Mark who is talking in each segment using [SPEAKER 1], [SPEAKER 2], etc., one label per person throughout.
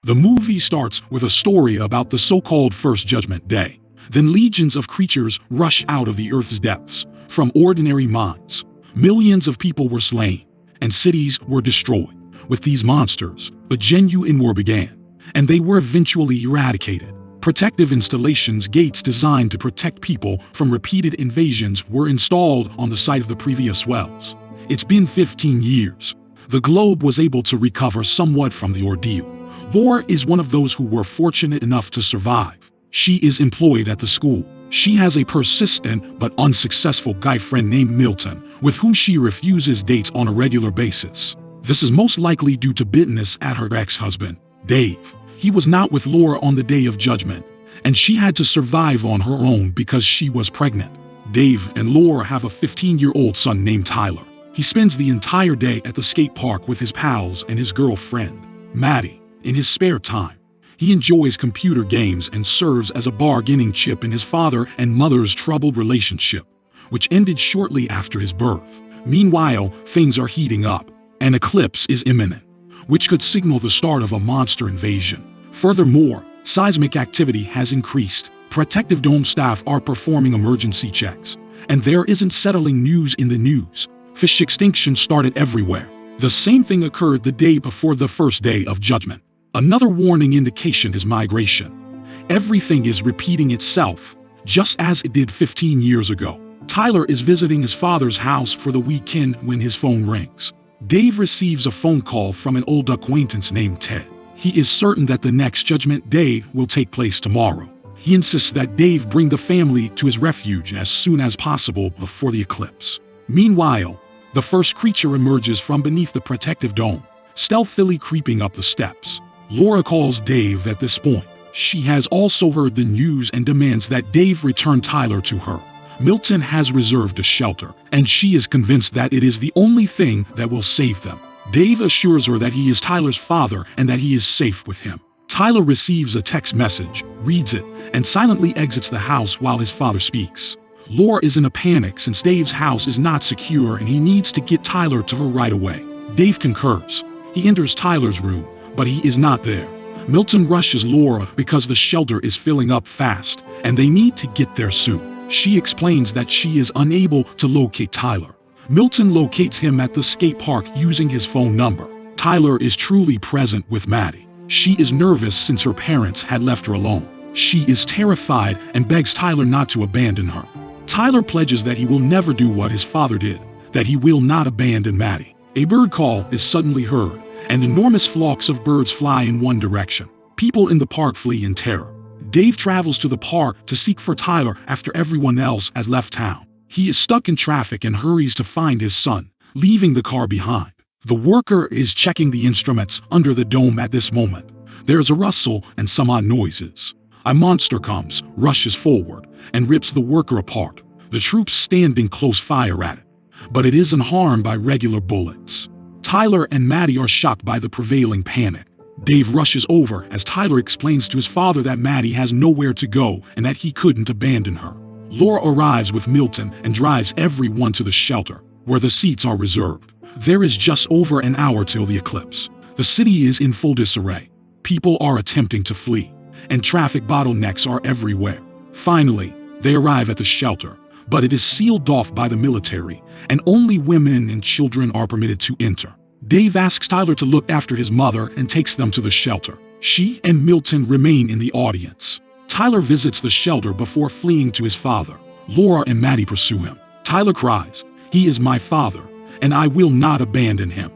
[SPEAKER 1] The movie starts with a story about the so-called First Judgment Day. Then legions of creatures rush out of the Earth's depths, from ordinary mines. Millions of people were slain, and cities were destroyed. With these monsters, a genuine war began, and they were eventually eradicated. Protective installations, gates designed to protect people from repeated invasions, were installed on the site of the previous wells. It's been 15 years. The globe was able to recover somewhat from the ordeal. Laura is one of those who were fortunate enough to survive. She is employed at the school. She has a persistent but unsuccessful guy friend named Milton, with whom she refuses dates on a regular basis. This is most likely due to bitterness at her ex-husband, Dave. He was not with Laura on the Day of Judgment, and she had to survive on her own because she was pregnant. Dave and Laura have a 15-year-old son named Tyler. He spends the entire day at the skate park with his pals and his girlfriend, Maddie. In his spare time, he enjoys computer games and serves as a bargaining chip in his father and mother's troubled relationship, which ended shortly after his birth. Meanwhile, things are heating up. An eclipse is imminent, which could signal the start of a monster invasion. Furthermore, seismic activity has increased. Protective Dome staff are performing emergency checks, and there isn't settling news in the news. Fish extinction started everywhere. The same thing occurred the day before the first day of judgment. Another warning indication is migration. Everything is repeating itself, just as it did 15 years ago. Tyler is visiting his father's house for the weekend when his phone rings. Dave receives a phone call from an old acquaintance named Ted. He is certain that the next Judgment Day will take place tomorrow. He insists that Dave bring the family to his refuge as soon as possible before the eclipse. Meanwhile, the first creature emerges from beneath the protective dome, stealthily creeping up the steps. Laura calls Dave at this point. She has also heard the news and demands that Dave return Tyler to her. Milton has reserved a shelter, and she is convinced that it is the only thing that will save them. Dave assures her that he is Tyler's father and that he is safe with him. Tyler receives a text message, reads it, and silently exits the house while his father speaks. Laura is in a panic since Dave's house is not secure and he needs to get Tyler to her right away. Dave concurs. He enters Tyler's room, but he is not there. Milton rushes Laura because the shelter is filling up fast, and they need to get there soon. She explains that she is unable to locate Tyler. Milton locates him at the skate park using his phone number. Tyler is truly present with Maddie. She is nervous since her parents had left her alone. She is terrified and begs Tyler not to abandon her. Tyler pledges that he will never do what his father did, that he will not abandon Maddie. A bird call is suddenly heard, and enormous flocks of birds fly in one direction. People in the park flee in terror. Dave travels to the park to seek for Tyler after everyone else has left town. He is stuck in traffic and hurries to find his son, leaving the car behind. The worker is checking the instruments under the dome at this moment. There's a rustle and some odd noises. A monster comes, rushes forward, and rips the worker apart. The troops stand in close fire at it, but it isn't harmed by regular bullets. Tyler and Maddie are shocked by the prevailing panic. Dave rushes over as Tyler explains to his father that Maddie has nowhere to go and that he couldn't abandon her. Laura arrives with Milton and drives everyone to the shelter, where the seats are reserved. There is just over an hour till the eclipse. The city is in full disarray. People are attempting to flee, and traffic bottlenecks are everywhere. Finally, they arrive at the shelter, but it is sealed off by the military, and only women and children are permitted to enter. Dave asks Tyler to look after his mother and takes them to the shelter. She and Milton remain in the audience. Tyler visits the shelter before fleeing to his father. Laura and Maddie pursue him. Tyler cries, "He is my father, and I will not abandon him."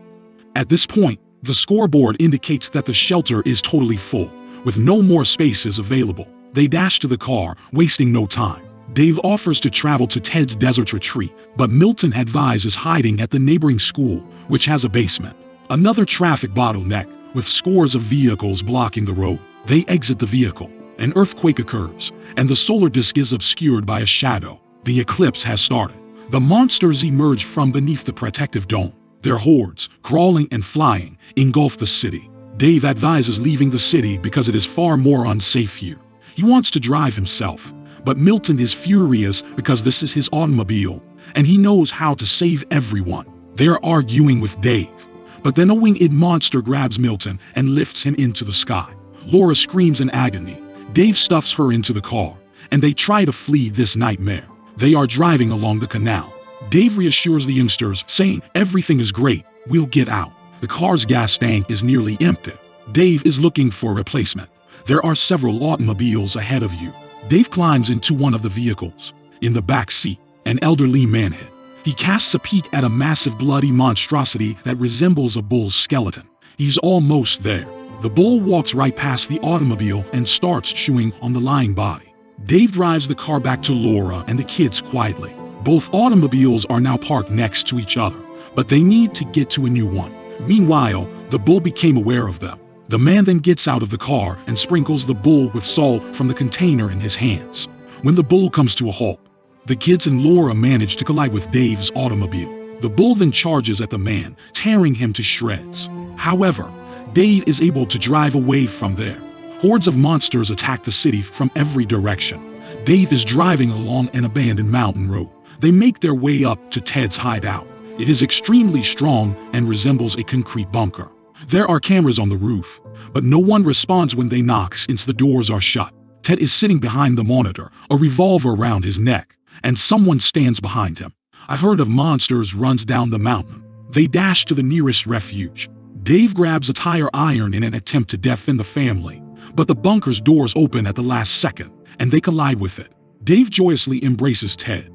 [SPEAKER 1] At this point, the scoreboard indicates that the shelter is totally full, with no more spaces available. They dash to the car, wasting no time. Dave offers to travel to Ted's desert retreat, but Milton advises hiding at the neighboring school, which has a basement. Another traffic bottleneck, with scores of vehicles blocking the road. They exit the vehicle. An earthquake occurs, and the solar disk is obscured by a shadow. The eclipse has started. The monsters emerge from beneath the protective dome. Their hordes, crawling and flying, engulf the city. Dave advises leaving the city because it is far more unsafe here. He wants to drive himself, but Milton is furious because this is his automobile, and he knows how to save everyone. They're arguing with Dave, But then a winged monster grabs Milton and lifts him into the sky. Laura screams in agony. Dave stuffs her into the car, and they try to flee this nightmare. They are driving along the canal. Dave reassures the youngsters, saying, "Everything is great, we'll get out." The car's gas tank is nearly empty. Dave is looking for a replacement. There are several automobiles ahead of you. Dave climbs into one of the vehicles. In the back seat, an elderly man hid. He casts a peek at a massive bloody monstrosity that resembles a bull's skeleton. He's almost there. The bull walks right past the automobile and starts chewing on the lying body. Dave drives the car back to Laura and the kids quietly. Both automobiles are now parked next to each other, but they need to get to a new one. Meanwhile, the bull became aware of them. The man then gets out of the car and sprinkles the bull with salt from the container in his hands. When the bull comes to a halt, the kids and Laura manage to collide with Dave's automobile. The bull then charges at the man, tearing him to shreds. However, Dave is able to drive away from there. Hordes of monsters attack the city from every direction. Dave is driving along an abandoned mountain road. They make their way up to Ted's hideout. It is extremely strong and resembles a concrete bunker. There are cameras on the roof, but no one responds when they knock since the doors are shut. Ted is sitting behind the monitor, a revolver around his neck, and someone stands behind him. A herd of monsters runs down the mountain. They dash to the nearest refuge. Dave grabs a tire iron in an attempt to defend the family, but the bunker's doors open at the last second, and they collide with it. Dave joyously embraces Ted,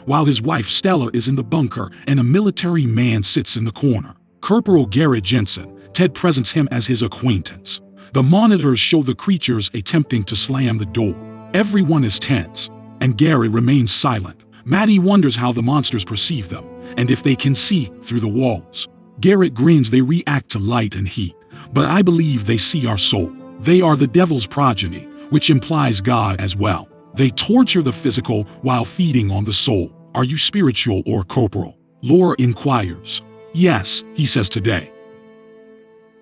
[SPEAKER 1] while his wife Stella is in the bunker and a military man sits in the corner. Corporal Garrett Jensen. Ted presents him as his acquaintance. The monitors show the creatures attempting to slam the door. Everyone is tense, and Garrett remains silent. Maddie wonders how the monsters perceive them, and if they can see through the walls. Garrett grins. They react to light and heat, but I believe they see our soul. They are the devil's progeny, which implies God as well. They torture the physical while feeding on the soul. Are you spiritual or corporal? Laura inquires. Yes, he says today.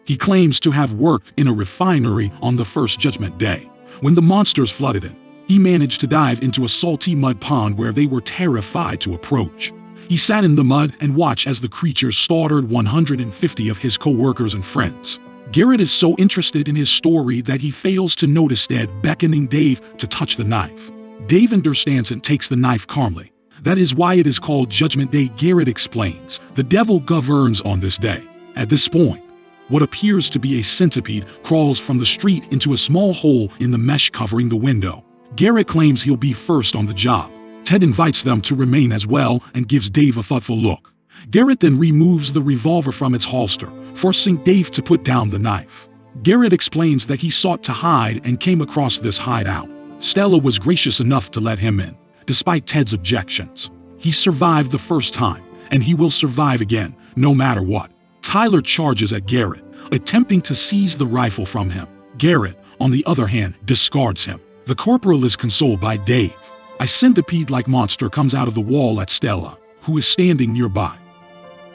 [SPEAKER 1] He claims to have worked in a refinery on the first Judgment Day. When the monsters flooded it, he managed to dive into a salty mud pond where they were terrified to approach. He sat in the mud and watched as the creatures slaughtered 150 of his co-workers and friends. Garrett is so interested in his story that he fails to notice Ted beckoning Dave to touch the knife. Dave understands and takes the knife calmly. That is why it is called Judgment Day. Garrett explains. The devil governs on this day. At this point, what appears to be a centipede crawls from the street into a small hole in the mesh covering the window. Garrett claims he'll be first on the job. Ted invites them to remain as well and gives Dave a thoughtful look. Garrett then removes the revolver from its holster, forcing Dave to put down the knife. Garrett explains that he sought to hide and came across this hideout. Stella was gracious enough to let him in, despite Ted's objections. He survived the first time, and he will survive again, no matter what. Tyler charges at Garrett, attempting to seize the rifle from him. Garrett, on the other hand, discards him. The corporal is consoled by Dave. A centipede-like monster comes out of the wall at Stella, who is standing nearby.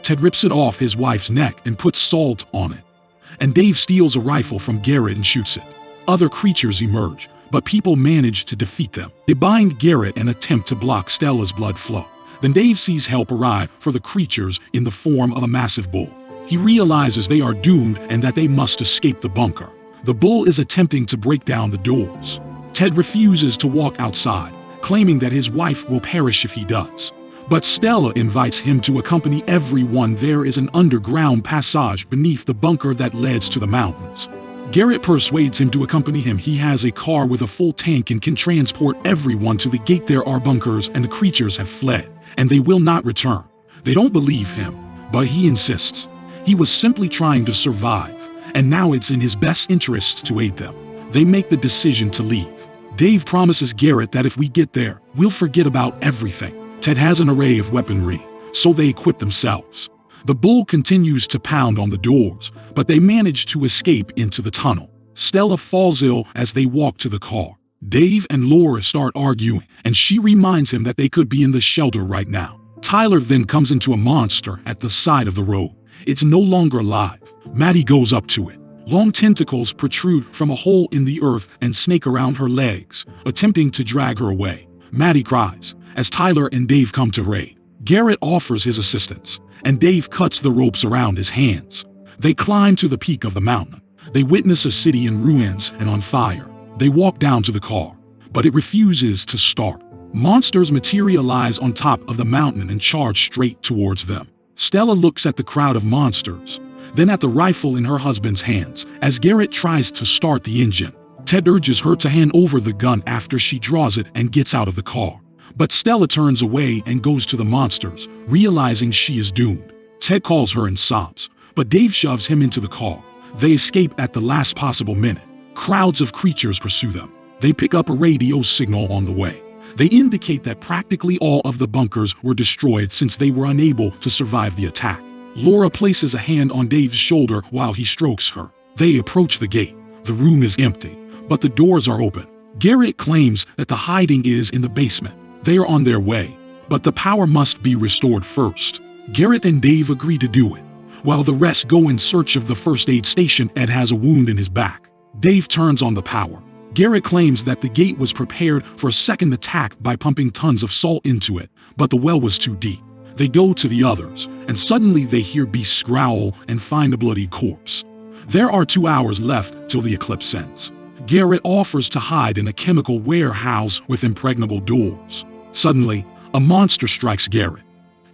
[SPEAKER 1] Ted rips it off his wife's neck and puts salt on it, and Dave steals a rifle from Garrett and shoots it. Other creatures emerge, but people manage to defeat them. They bind Garrett and attempt to block Stella's blood flow. Then Dave sees help arrive for the creatures in the form of a massive bull. He realizes they are doomed and that they must escape the bunker. The bull is attempting to break down the doors. Ted refuses to walk outside, claiming that his wife will perish if he does. But Stella invites him to accompany everyone. There is an underground passage beneath the bunker that leads to the mountains. Garrett persuades him to accompany him. He has a car with a full tank and can transport everyone to the gate. There are bunkers and the creatures have fled, and they will not return. They don't believe him, but he insists. He was simply trying to survive, and now it's in his best interest to aid them. They make the decision to leave. Dave promises Garrett that if we get there, we'll forget about everything. Ted has an array of weaponry, so they equip themselves. The bull continues to pound on the doors, but they manage to escape into the tunnel. Stella falls ill as they walk to the car. Dave and Laura start arguing, and she reminds him that they could be in the shelter right now. Tyler then comes into a monster at the side of the road. It's no longer alive. Maddie goes up to it. Long tentacles protrude from a hole in the earth and snake around her legs, attempting to drag her away. Maddie cries as Tyler and Dave come to raid. Garrett offers his assistance, and Dave cuts the ropes around his hands. They climb to the peak of the mountain. They witness a city in ruins and on fire. They walk down to the car, but it refuses to start. Monsters materialize on top of the mountain and charge straight towards them. Stella looks at the crowd of monsters, then at the rifle in her husband's hands as Garrett tries to start the engine. Ted urges her to hand over the gun after she draws it and gets out of the car. But Stella turns away and goes to the monsters, realizing she is doomed. Ted calls her and sobs, but Dave shoves him into the car. They escape at the last possible minute. Crowds of creatures pursue them. They pick up a radio signal on the way. They indicate that practically all of the bunkers were destroyed since they were unable to survive the attack. Laura places a hand on Dave's shoulder while he strokes her. They approach the gate. The room is empty, but the doors are open. Garrett claims that the hiding is in the basement. They are on their way, but the power must be restored first. Garrett and Dave agree to do it. While the rest go in search of the first aid station, Ed has a wound in his back. Dave turns on the power. Garrett claims that the gate was prepared for a second attack by pumping tons of salt into it, but the well was too deep. They go to the others, and suddenly they hear beasts growl and find a bloody corpse. There are 2 hours left till the eclipse ends. Garrett offers to hide in a chemical warehouse with impregnable doors. Suddenly, a monster strikes Garrett.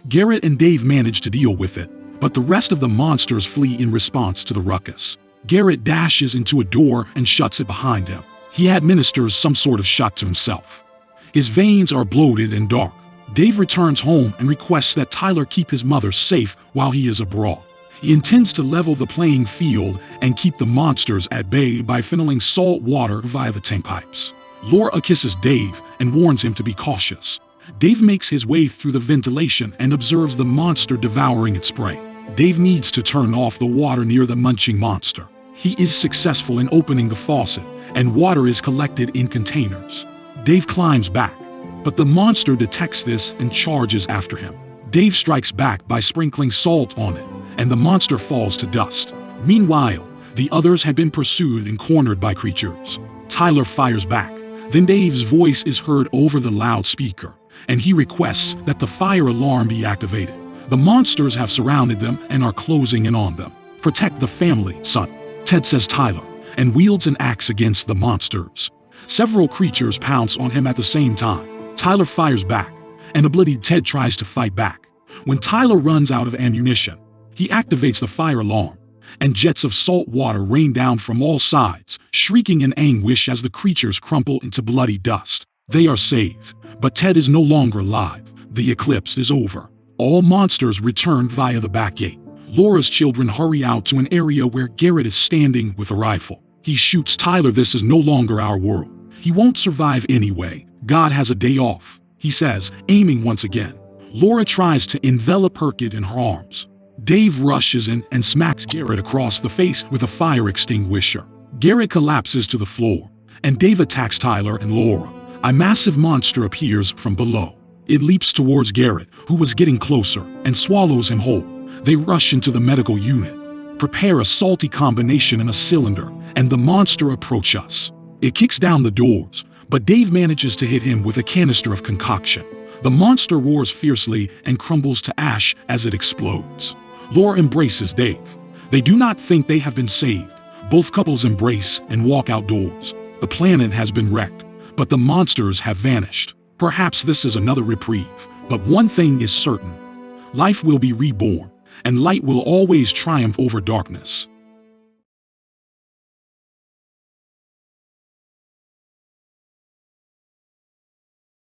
[SPEAKER 1] Garrett and Dave manage to deal with it, but the rest of the monsters flee in response to the ruckus. Garrett dashes into a door and shuts it behind him. He administers some sort of shot to himself. His veins are bloated and dark. Dave returns home and requests that Tyler keep his mother safe while he is abroad. He intends to level the playing field and keep the monsters at bay by funneling salt water via the tank pipes. Laura kisses Dave and warns him to be cautious. Dave makes his way through the ventilation and observes the monster devouring its prey. Dave needs to turn off the water near the munching monster. He is successful in opening the faucet, and water is collected in containers. Dave climbs back, but the monster detects this and charges after him. Dave strikes back by sprinkling salt on it, and the monster falls to dust. Meanwhile, the others had been pursued and cornered by creatures. Tyler fires back. Then Dave's voice is heard over the loudspeaker, and he requests that the fire alarm be activated. The monsters have surrounded them and are closing in on them. "Protect the family, son," Ted says Tyler, and wields an axe against the monsters. Several creatures pounce on him at the same time. Tyler fires back, and a bloodied Ted tries to fight back. When Tyler runs out of ammunition, he activates the fire alarm, and jets of salt water rain down from all sides, shrieking in anguish as the creatures crumple into bloody dust. They are saved, but Ted is no longer alive. The eclipse is over. All monsters return via the back gate. Laura's children hurry out to an area where Garrett is standing with a rifle. He shoots Tyler. "This is no longer our world. He won't survive anyway. God has a day off," he says, aiming once again. Laura tries to envelop her kid in her arms. Dave rushes in and smacks Garrett across the face with a fire extinguisher. Garrett collapses to the floor, and Dave attacks Tyler and Laura. A massive monster appears from below. It leaps towards Garrett, who was getting closer, and swallows him whole. They rush into the medical unit, prepare a salty combination in a cylinder, and the monster approaches us. It kicks down the doors, but Dave manages to hit him with a canister of concoction. The monster roars fiercely and crumbles to ash as it explodes. Laura embraces Dave. They do not think they have been saved. Both couples embrace and walk outdoors. The planet has been wrecked, but the monsters have vanished. Perhaps this is another reprieve, but one thing is certain. Life will be reborn, and light will always triumph over darkness.